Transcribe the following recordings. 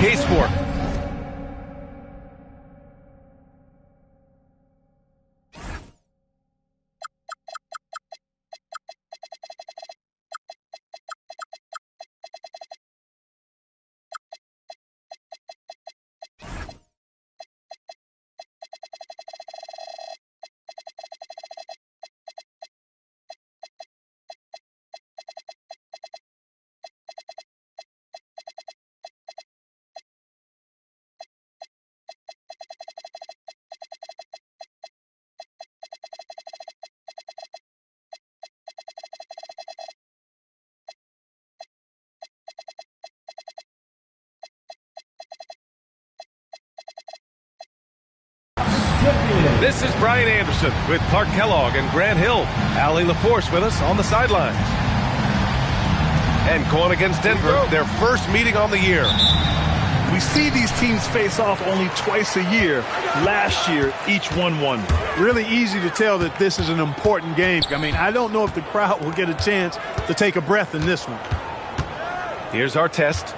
case for. This is Brian Anderson with Clark Kellogg and Grant Hill. Allie LaForce with us on the sidelines. And going against Denver, their first meeting on the year. We see these teams face off only twice a year. Last year, each won. Really easy to tell that this is an important game. I mean, I don't know if the crowd will get a chance to take a breath in this one. Here's our test.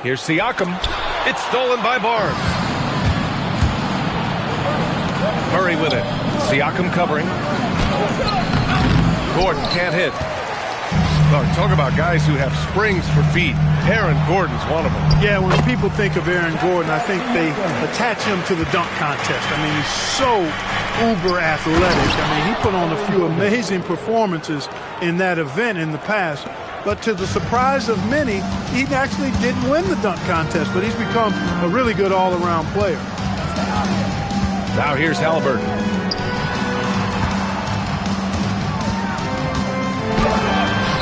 Here's Siakam. It's stolen by Barnes. Murray with it. Siakam covering. Gordon can't hit. Clark, talk about guys who have springs for feet. Aaron Gordon's one of them. Yeah, when people think of Aaron Gordon, I think they attach him to the dunk contest. I mean, he's so uber athletic. I mean, he put on a few amazing performances in that event in the past. But to the surprise of many, he actually didn't win the dunk contest, but he's become a really good all-around player. Now here's Halliburton.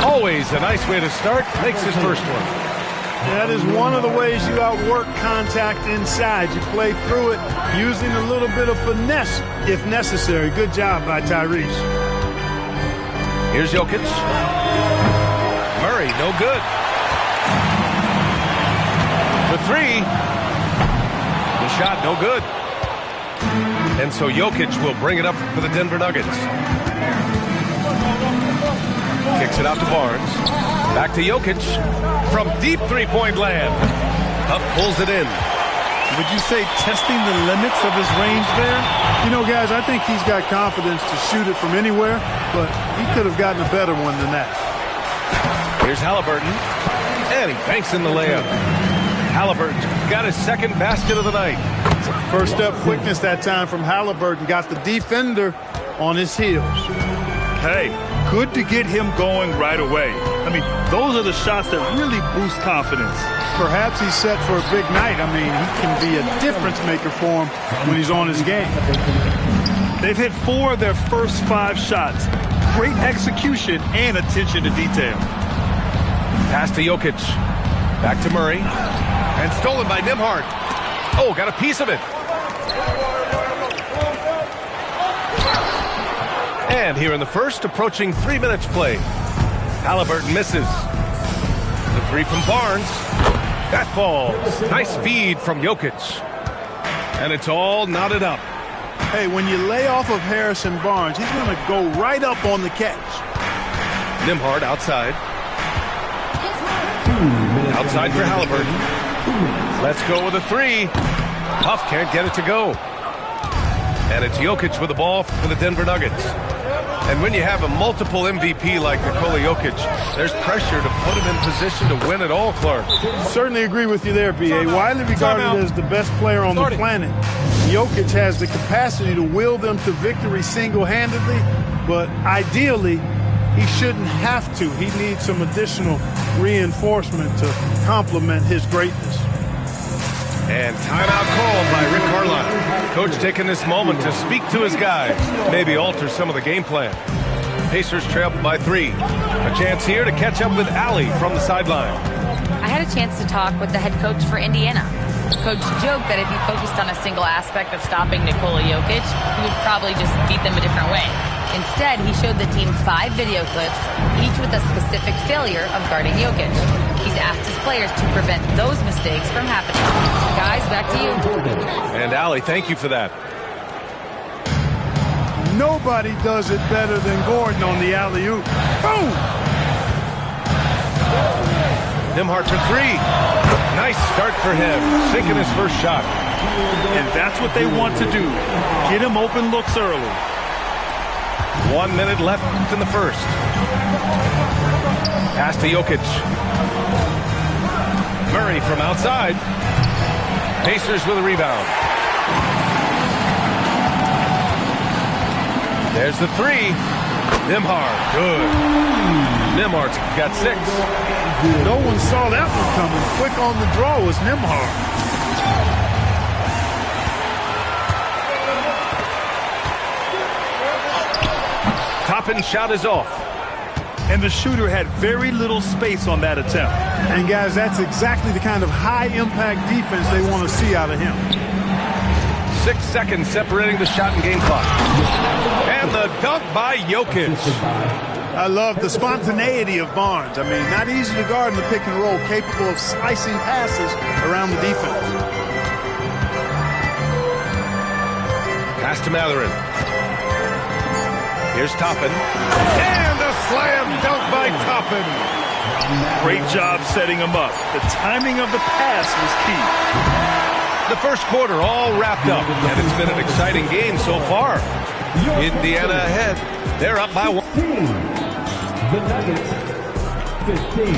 Always a nice way to start. Makes his first one. That is one of the ways you outwork contact inside. You play through it using a little bit of finesse if necessary. Good job by Tyrese. Here's Jokic. Murray, no good. For three. The shot, no good. And so Jokic will bring it up for the Denver Nuggets. Kicks it out to Barnes. Back to Jokic from deep three-point land. Up pulls it in. Would you say testing the limits of his range there? You know, guys, I think he's got confidence to shoot it from anywhere, but he could have gotten a better one than that. Here's Halliburton. And he banks in the layup. Halliburton got his second basket of the night. First step quickness that time from Halliburton. Got the defender on his heels. Hey, good to get him going right away. I mean, those are the shots that really boost confidence. Perhaps he's set for a big night. I mean, he can be a difference maker for him when he's on his game. They've hit 4 of their first 5 shots. Great execution and attention to detail. Pass to Jokic. Back to Murray. And stolen by Nembhard. Oh, got a piece of it. And here in the first, approaching 3 minutes played. Halliburton misses. The three from Barnes. That falls. Nice feed from Jokic. And it's all knotted up. Hey, when you lay off of Harrison Barnes, he's going to go right up on the catch. Nembhard outside. Outside for Halliburton. Let's go with a three. Huff can't get it to go. And it's Jokic with the ball for the Denver Nuggets. And when you have a multiple MVP like Nikola Jokic, there's pressure to put him in position to win it all, Clark. Certainly agree with you there, B.A. Widely regarded as the best player on the planet, Jokic has the capacity to will them to victory single-handedly, but ideally, he shouldn't have to. He needs some additional reinforcement to complement his greatness. And timeout called by Rick Carlisle. Coach taking this moment to speak to his guys, maybe alter some of the game plan. Pacers trail by 3. A chance here to catch up with Allie from the sideline. I had a chance to talk with the head coach for Indiana. Coach joked that if he focused on a single aspect of stopping Nikola Jokic, he would probably just beat them a different way. Instead, he showed the team 5 video clips, each with a specific failure of guarding Jokic. He's asked his players to prevent those mistakes from happening. Guys, back to you. And Allie, thank you for that. Nobody does it better than Gordon on the alley-oop. Boom! Nembhard for three. Nice start for him, sinking his first shot. And that's what they want to do. Get him open looks early. 1 minute left in the first. Pass to Jokic. Murray from outside. Pacers with a rebound. There's the three. Nembhard, good. Nembhard's got 6. No one saw that one coming. Quick on the draw was Nembhard. Toppin shot is off. And the shooter had very little space on that attempt. And guys, that's exactly the kind of high-impact defense they want to see out of him. 6 seconds separating the shot and game clock. And the dunk by Jokic. I love the spontaneity of Barnes. I mean, not easy to guard in the pick and roll, capable of slicing passes around the defense. Pass to Mathurin. Here's Toppin. And a slam dunk by Toppin. Great job setting him up. The timing of the pass was key. The first quarter all wrapped up, and it's been an exciting game so far. Indiana ahead. They're up by 1. The Nuggets, 15.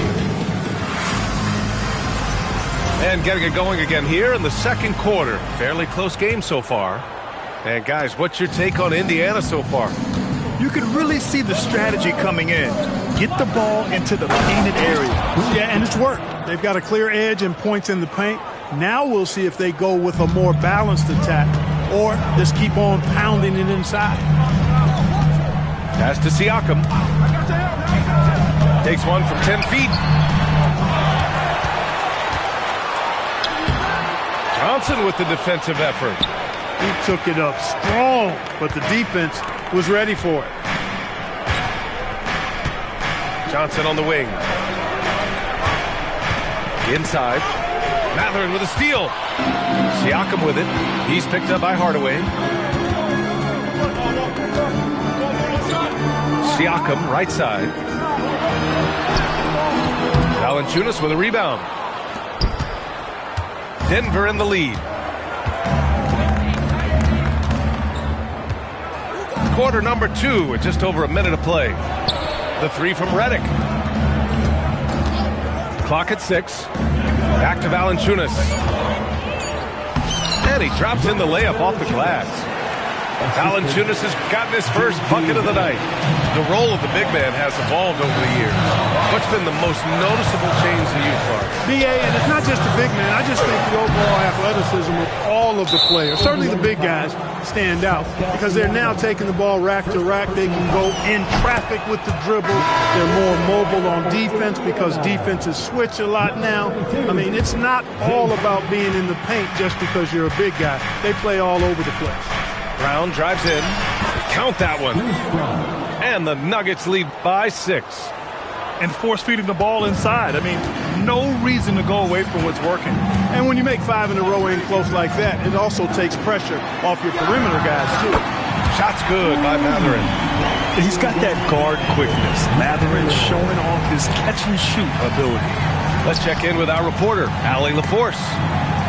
And getting it going again here in the second quarter. Fairly close game so far. And guys, what's your take on Indiana so far? You can really see the strategy coming in. Get the ball into the painted area. Yeah, and it's worked. They've got a clear edge and points in the paint. Now we'll see if they go with a more balanced attack or just keep on pounding it inside. Pass to Siakam. Takes one from 10 feet. Johnson with the defensive effort. He took it up strong, but the defense was ready for it. Johnson on the wing. Inside. Mathurin with a steal. Siakam with it. He's picked up by Hardaway. Siakam, right side. Valanciunas with a rebound. Denver in the lead. Quarter number 2 with just over a minute of play. The three from Redick. Clock at 6. Back to Valanciunas. And he drops in the layup off the glass. Valanciunas has gotten his first bucket of the night. The role of the big man has evolved over the years. What's been the most noticeable change to you, Clark? BA, and it's not just the big man. I just think the overall athleticism of all of the players, certainly the big guys, stand out because they're now taking the ball rack to rack. They can go in traffic with the dribble. They're more mobile on defense because defenses switch a lot now. I mean, it's not all about being in the paint just because you're a big guy. They play all over the place. Brown drives in. Count that one. And the Nuggets lead by 6. And force feeding the ball inside. I mean, no reason to go away from what's working. And when you make 5 in a row in close like that, it also takes pressure off your perimeter guys, too. Shot's good by Mathurin. He's got that guard quickness. Mathurin showing off his catch-and-shoot ability. Let's check in with our reporter, Allie LaForce.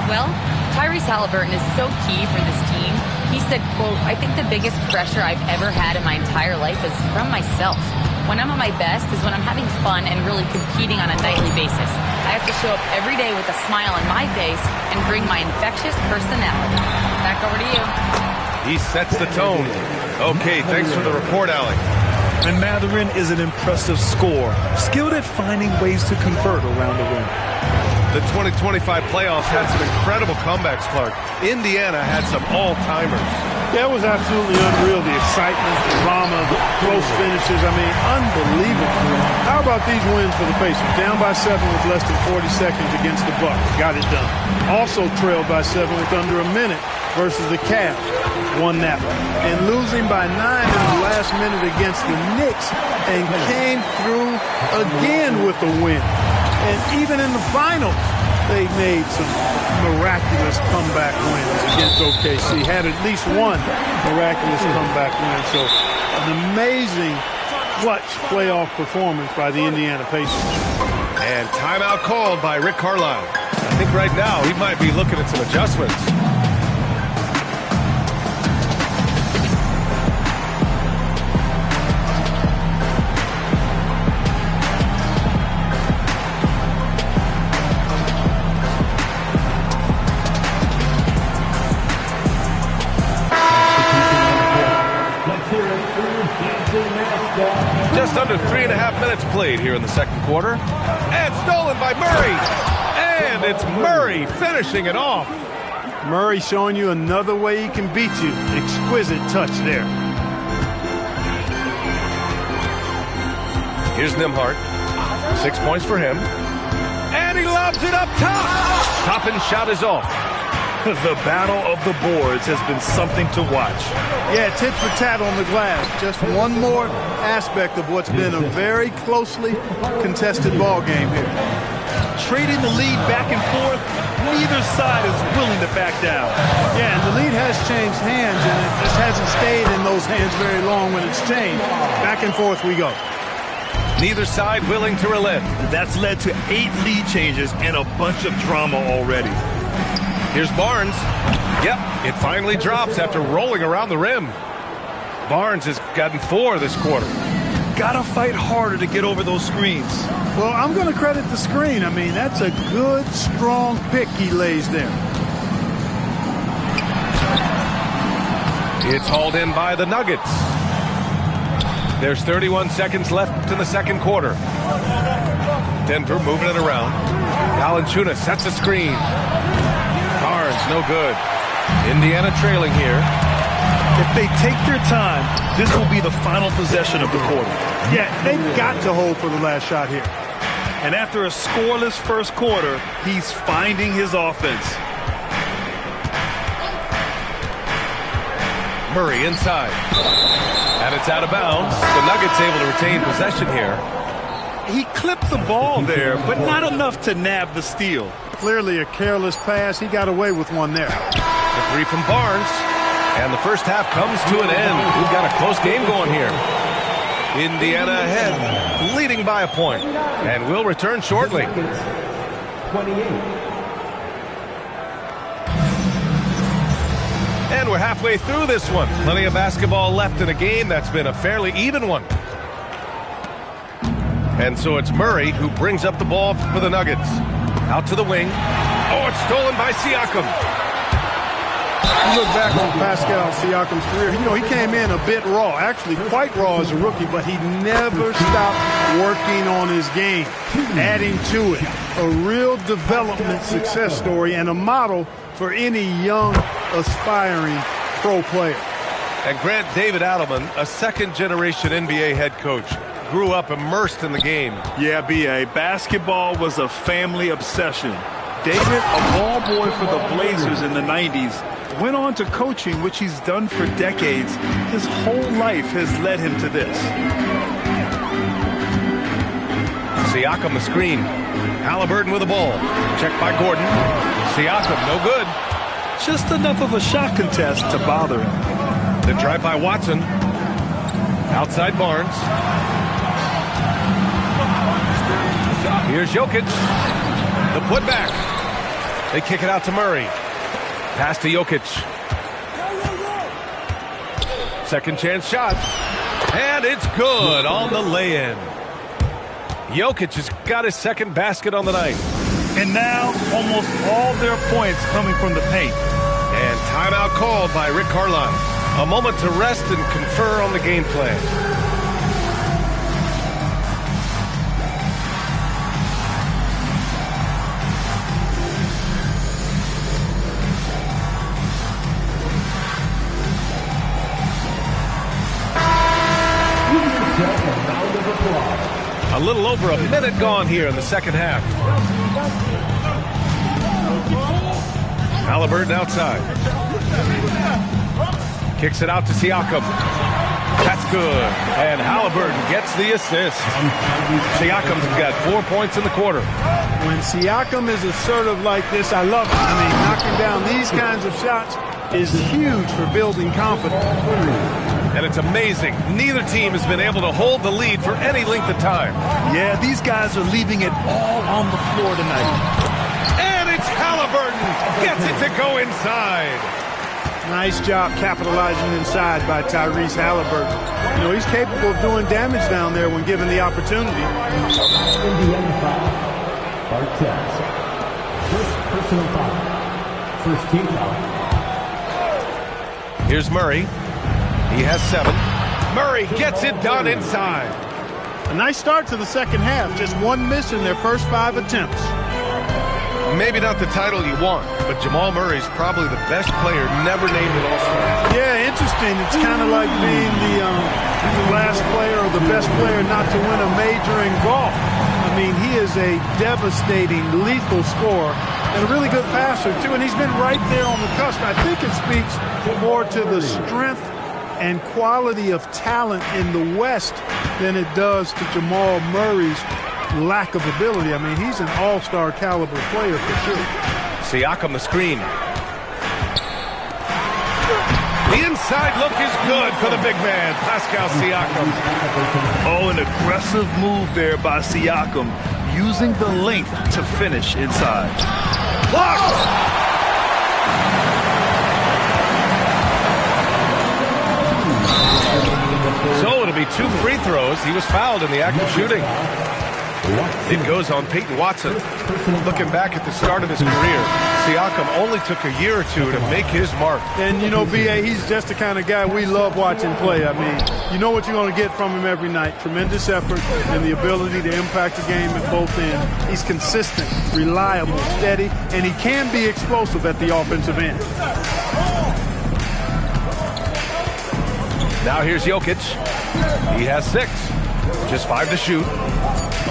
Well, Tyrese Haliburton is so key for this team. He said, quote, "I think the biggest pressure I've ever had in my entire life is from myself. When I'm at my best is when I'm having fun and really competing on a nightly basis. I have to show up every day with a smile on my face and bring my infectious personality." Back over to you. He sets the tone. Okay, thanks for the report, Allie. And Mathurin is an impressive scorer, skilled at finding ways to convert around the rim. The 2025 playoffs had some incredible comebacks, Clark. Indiana had some all-timers. That was absolutely unreal, the excitement, the drama, the close finishes. I mean, unbelievable. How about these wins for the Pacers? Down by 7 with less than 40 seconds against the Bucks. Got it done. Also trailed by 7 with under a minute versus the Cavs. Won that one. And losing by 9 in the last minute against the Knicks and came through again with a win. And even in the finals, they made some miraculous comeback wins against OKC. Had at least one miraculous comeback win. So an amazing clutch playoff performance by the Indiana Pacers. And timeout called by Rick Carlisle. I think right now he might be looking at some adjustments. Just under 3.5 minutes played here in the second quarter. And stolen by Murray. And it's Murray finishing it off. Murray showing you another way he can beat you. Exquisite touch there. Here's Nembhard. 6 points for him. And he lobs it up top. Toppin shot is off. The battle of the boards has been something to watch. Yeah, tit for tat on the glass. Just one more aspect of what's been a very closely contested ball game here. Trading the lead back and forth, neither side is willing to back down. Yeah, and the lead has changed hands, and it just hasn't stayed in those hands very long when it's changed. Back and forth we go. Neither side willing to relent. That's led to 8 lead changes and a bunch of drama already. Here's Barnes. Yep, it finally drops after rolling around the rim. Barnes has gotten 4 this quarter. Gotta fight harder to get over those screens. Well, I'm going to credit the screen. I mean, that's a good, strong pick he lays there. It's hauled in by the Nuggets. There's 31 seconds left in the second quarter. Denver moving it around. Valanciunas sets a screen. Barnes, no good. Indiana trailing here. If they take their time, this will be the final possession of the quarter. Yeah, they've got to hold for the last shot here. And after a scoreless first quarter, he's finding his offense. Murray inside. And it's out of bounds. The Nuggets able to retain possession here. He clipped the ball there, but not enough to nab the steal. Clearly a careless pass. He got away with one there. The 3 from Barnes. And the first half comes to an end. We've got a close game going here. Indiana ahead, leading by a point. And we'll return shortly. 28. And we're halfway through this one. Plenty of basketball left in a game that's been a fairly even one. And so it's Murray who brings up the ball for the Nuggets. Out to the wing. Oh, it's stolen by Siakam. You look back on Pascal Siakam's career, you know, he came in a bit raw, actually quite raw as a rookie, but he never stopped working on his game, adding to it. A real development success story and a model for any young, aspiring pro player. And Grant David Adelman, a second-generation NBA head coach, grew up immersed in the game. Yeah, B.A., basketball was a family obsession. David, a ball boy for the Blazers in the 90s, went on to coaching, which he's done for decades. His whole life has led him to this. Siakam the screen. Halliburton with the ball. Checked by Gordon. Siakam, no good. Just enough of a shot contest to bother him. The drive by Watson. Outside Barnes. Here's Jokic. The putback. They kick it out to Murray. Pass to Jokic. Second chance shot. And it's good on the lay-in. Jokic has got his second basket on the night. And now, almost all their points coming from the paint. And timeout called by Rick Carlisle. A moment to rest and confer on the game plan. A little over a minute gone here in the second half. Halliburton outside. Kicks it out to Siakam. That's good. And Halliburton gets the assist. Siakam's got 4 points in the quarter. When Siakam is assertive like this, I love it. I mean, knocking down these kinds of shots is huge for building confidence. And it's amazing. Neither team has been able to hold the lead for any length of time. Yeah, these guys are leaving it all on the floor tonight. And it's Halliburton. Gets it to go inside. Nice job capitalizing inside by Tyrese Halliburton. You know, he's capable of doing damage down there when given the opportunity. Indiana foul. Bartez. First personal foul. First team foul. Here's Murray. He has 7. Murray gets it done inside. A nice start to the second half. Just one miss in their first 5 attempts. Maybe not the title you want, but Jamal Murray's probably the best player never named an All-Star. Yeah, interesting. It's kind of like being the last player or the best player not to win a major in golf. I mean, he is a devastating, lethal scorer and a really good passer, too. And he's been right there on the cusp. I think it speaks more to the strength and quality of talent in the West than it does to Jamal Murray's lack of ability. I mean, he's an all-star caliber player for sure. Siakam the screen. The inside look is good for the big man, Pascal Siakam. Oh, an aggressive move there by Siakam, using the length to finish inside. Blocked! So it'll be 2 free throws. He was fouled in the act of shooting. It goes on Peyton Watson. Looking back at the start of his career, Siakam only took a year or 2 to make his mark. And, you know, B.A., he's just the kind of guy we love watching play. I mean, you know what you're going to get from him every night. Tremendous effort and the ability to impact the game at both ends. He's consistent, reliable, steady, and he can be explosive at the offensive end. Now here's Jokic. He has 6. Just 5 to shoot.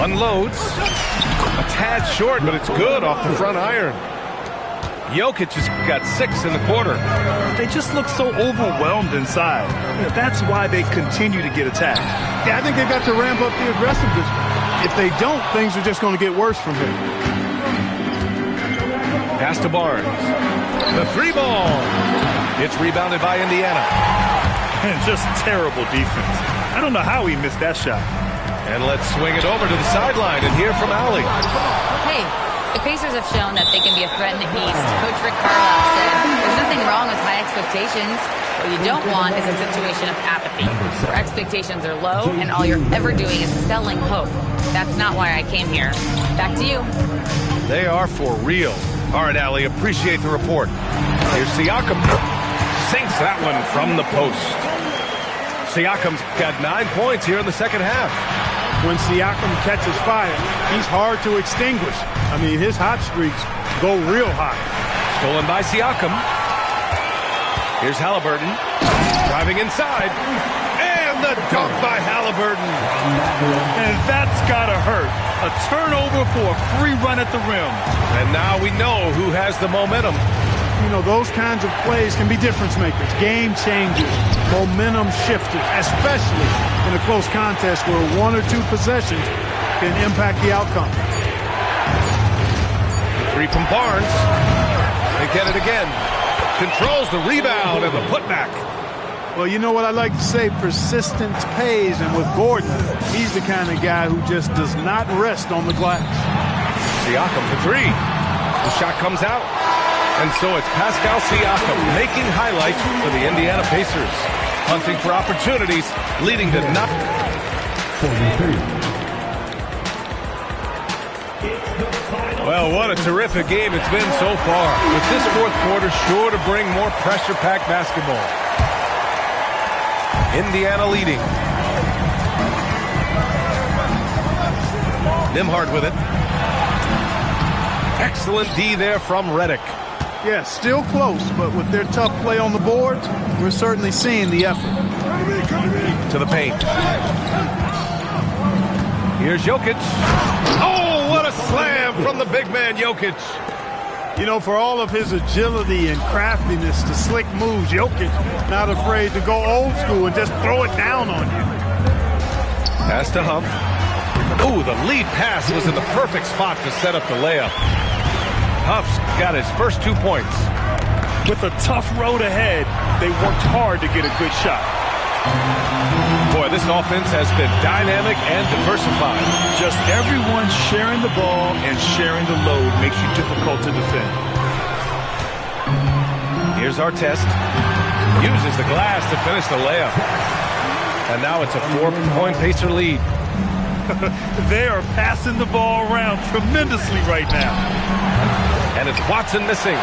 Unloads. A tad short, but it's good off the front iron. Jokic has got 6 in the quarter. They just look so overwhelmed inside. That's why they continue to get attacked. Yeah, I think they got to ramp up the aggressiveness. If they don't, things are just going to get worse from here. Pass to Barnes. The 3 ball. It's rebounded by Indiana. And just terrible defense. I don't know how he missed that shot. And let's swing it over to the sideline and hear from Allie. Hey, the Pacers have shown that they can be a threat in the East. Coach Rick Carlisle said, there's nothing wrong with high expectations. What you don't want is a situation of apathy, where expectations are low and all you're ever doing is selling hope. That's not why I came here. Back to you. They are for real. All right, Allie, appreciate the report. Here's Siakam. Sinks that one from the post. Siakam's got 9 points here in the second half. When Siakam catches fire, he's hard to extinguish. I mean, his hot streaks go real hot. Stolen by Siakam. Here's Halliburton. Driving inside. And the dunk by Halliburton. And that's gotta hurt. A turnover for a free run at the rim. And now we know who has the momentum. You know, those kinds of plays can be difference makers, game changers, momentum shifters, especially in a close contest where 1 or 2 possessions can impact the outcome. 3 from Barnes. They get it again. Controls the rebound and the putback. Well, you know what I like to say, persistence pays, and with Gordon, he's the kind of guy who just does not rest on the glass. Siakam for 3. The shot comes out. And so it's Pascal Siakam making highlights for the Indiana Pacers. Hunting for opportunities, leading to not. 43. Well, what a terrific game it's been so far. With this fourth quarter sure to bring more pressure-packed basketball. Indiana leading. Nembhard with it. Excellent D there from Redick. Yeah, still close, but with their tough play on the boards, we're certainly seeing the effort. To the paint. Here's Jokic. Oh, what a slam from the big man, Jokic. You know, for all of his agility and craftiness to slick moves, Jokic not afraid to go old school and just throw it down on you. Pass to Huff. Ooh, the lead pass was in the perfect spot to set up the layup. Huff's got his first 2 points. With a tough road ahead, they worked hard to get a good shot. Boy, this offense has been dynamic and diversified. Just everyone sharing the ball and sharing the load makes you difficult to defend. Here's Artest. Uses the glass to finish the layup. And now it's a 4-point Pacer lead. They are passing the ball around tremendously right now. And it's Watson missing.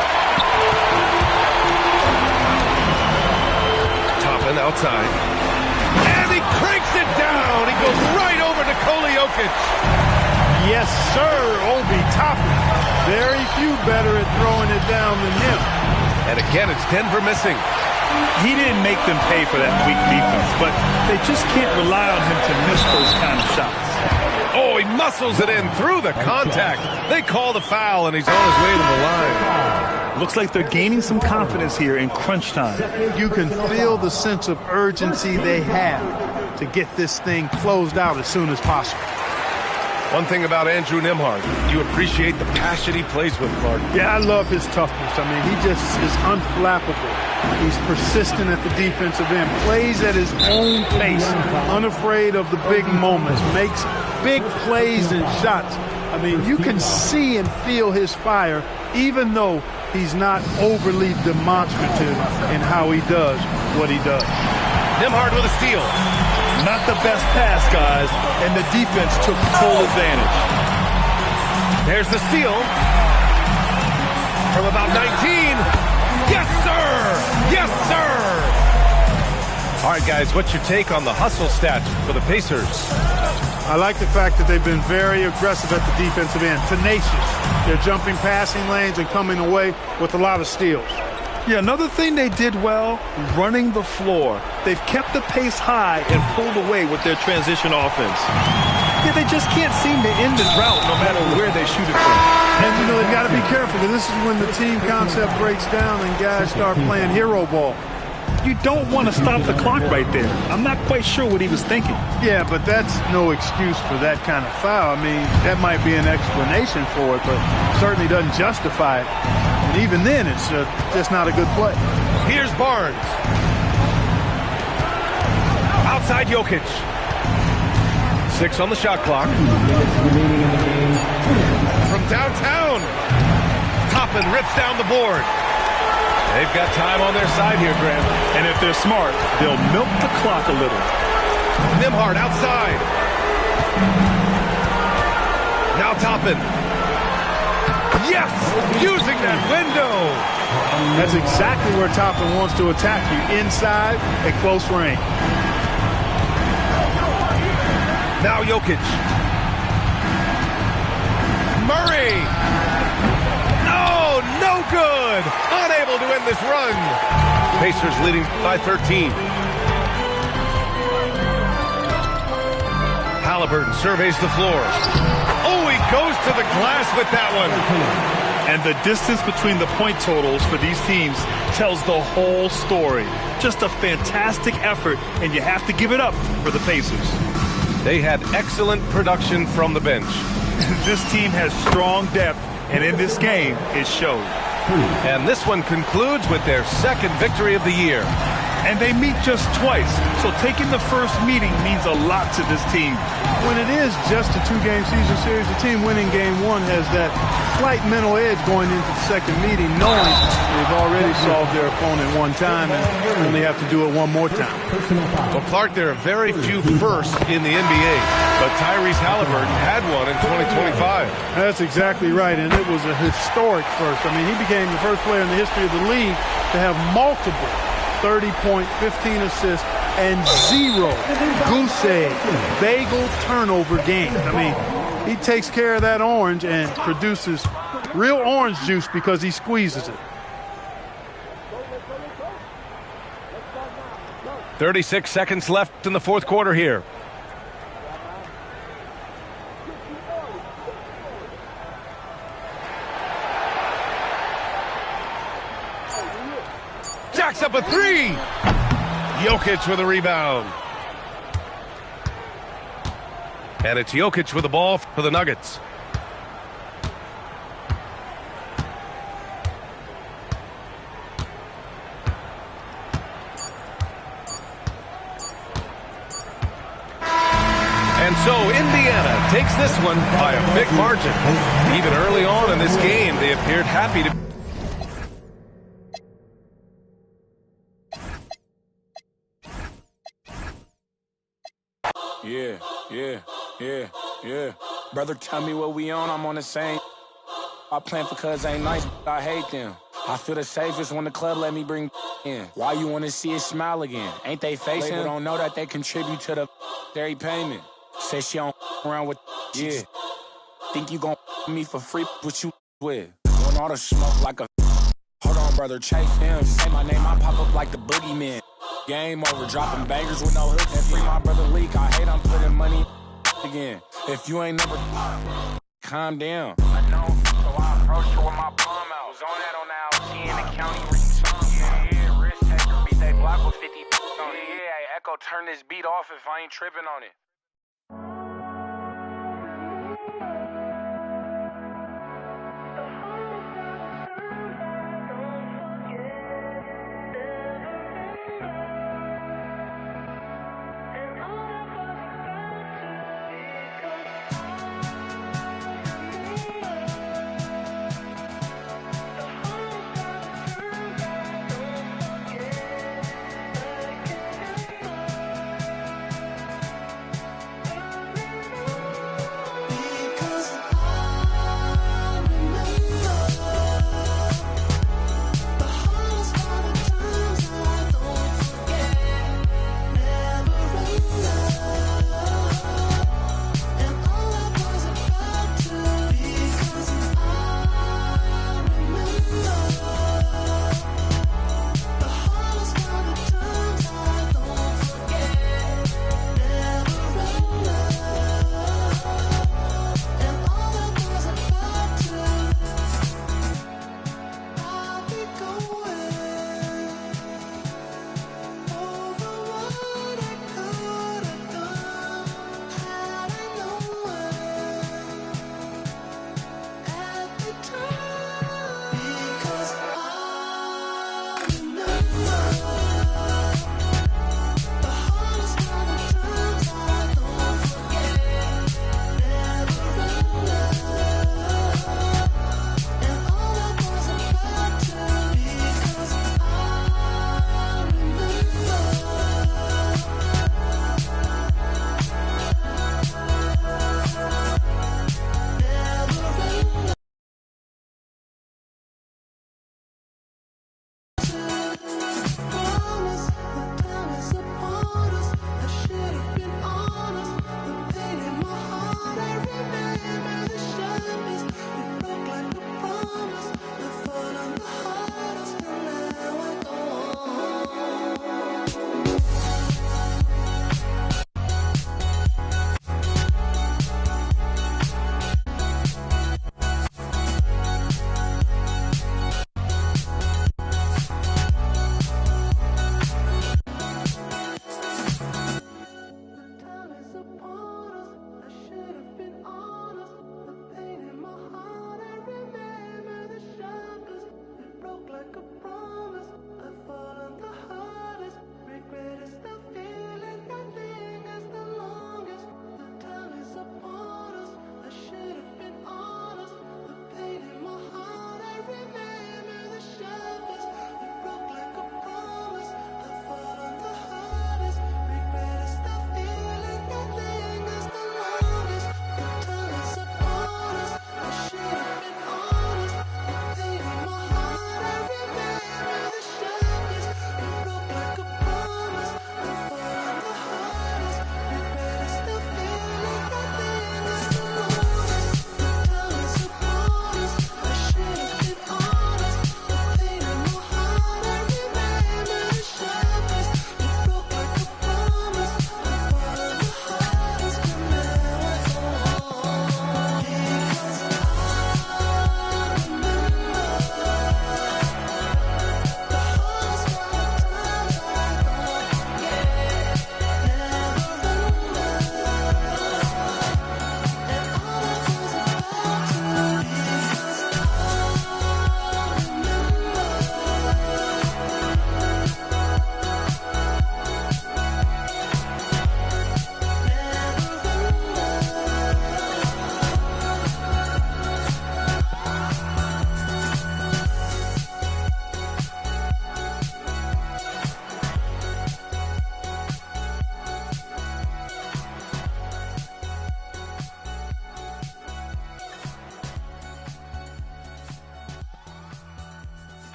Toppin outside. And he cranks it down. He goes right over Nikola Jokic. Yes, sir, Obi Toppin. Very few better at throwing it down than him. And again, it's Denver missing. He didn't make them pay for that weak defense, but they just can't rely on him to miss those kind of shots. Oh, he muscles it in through the contact. They call the foul, and he's on his way to the line. Looks like they're gaining some confidence here in crunch time. You can feel the sense of urgency they have to get this thing closed out as soon as possible. One thing about Andrew Nembhard, you appreciate the passion he plays with, Clark. Yeah, I love his toughness. I mean, he just is unflappable. He's persistent at the defensive end, plays at his own pace, unafraid of the big moments, makes big plays and shots. I mean, you can see and feel his fire, even though he's not overly demonstrative in how he does what he does. Nembhard with a steal. Not the best pass, guys, and the defense took full advantage. There's the steal. From about 19. Yes, sir! Yes, sir! All right, guys, what's your take on the hustle stats for the Pacers? I like the fact that they've been very aggressive at the defensive end, tenacious. They're jumping passing lanes and coming away with a lot of steals. Yeah, another thing they did well, running the floor. They've kept the pace high and pulled away with their transition offense. Yeah, they just can't seem to end the route no matter where they shoot it from. And, you know, they've got to be careful, because this is when the team concept breaks down and guys start playing hero ball. You don't want to stop the clock right there. I'm not quite sure what he was thinking. Yeah, but that's no excuse for that kind of foul. I mean, that might be an explanation for it, but certainly doesn't justify it. And even then, it's just not a good play. Here's Barnes. Outside Jokic. 6 on the shot clock. From downtown. Toppin rips down the board. They've got time on their side here, Graham. And if they're smart, they'll milk the clock a little. Nembhard outside. Now Toppin. Yes! Using that window. That's exactly where Toppin wants to attack you, inside at close range. Now Jokic. Murray. Oh, no good. Unable to end this run. Pacers leading by 13. Halliburton surveys the floor. Oh, he goes to the glass with that one. And the distance between the point totals for these teams tells the whole story. Just a fantastic effort, and you have to give it up for the Pacers. They had excellent production from the bench. This team has strong depth, and in this game, it showed. And this one concludes with their second victory of the year. And they meet just twice, so taking the first meeting means a lot to this team. When it is just a two-game season series, the team winning game one has that slight mental edge going into the second meeting, knowing they've already solved their opponent one time and only have to do it one more time. Well, Clark, there are very few firsts in the NBA, but Tyrese Halliburton had one in 2025. That's exactly right, and it was a historic first. I mean, he became the first player in the history of the league to have multiple 30-point, 15 assists, and 0 goose egg, bagel turnover games. I mean, he takes care of that orange and produces real orange juice because he squeezes it. 36 seconds left in the fourth quarter here. Jacks up a three. Jokic with a rebound. And it's Jokic with the ball for the Nuggets. So Indiana takes this one by a big margin. Even early on in this game, they appeared happy to... Yeah. Brother, tell me what we on, I'm on the same. I plan for cuz ain't nice, I hate them. I feel the safest when the club let me bring in. Why you wanna see it smile again? Ain't they facing? People don't know that they contribute to the dairy payment. Say she don't around with, yeah. Think you gon' me for free, what you with? Want all the smoke like a... Hold on, brother, chase him. Say my name, I pop up like the boogeyman. Game over, dropping bangers with no hooks. And free my brother Leak, I hate I'm putting money again. If you ain't never... Calm down. I know, so I approached her with my palm out. Was on that on the LT in the county ring song. Yeah, risk taker, beat they block with 50 on it. Yeah, Echo, turn this beat off if I ain't tripping on it.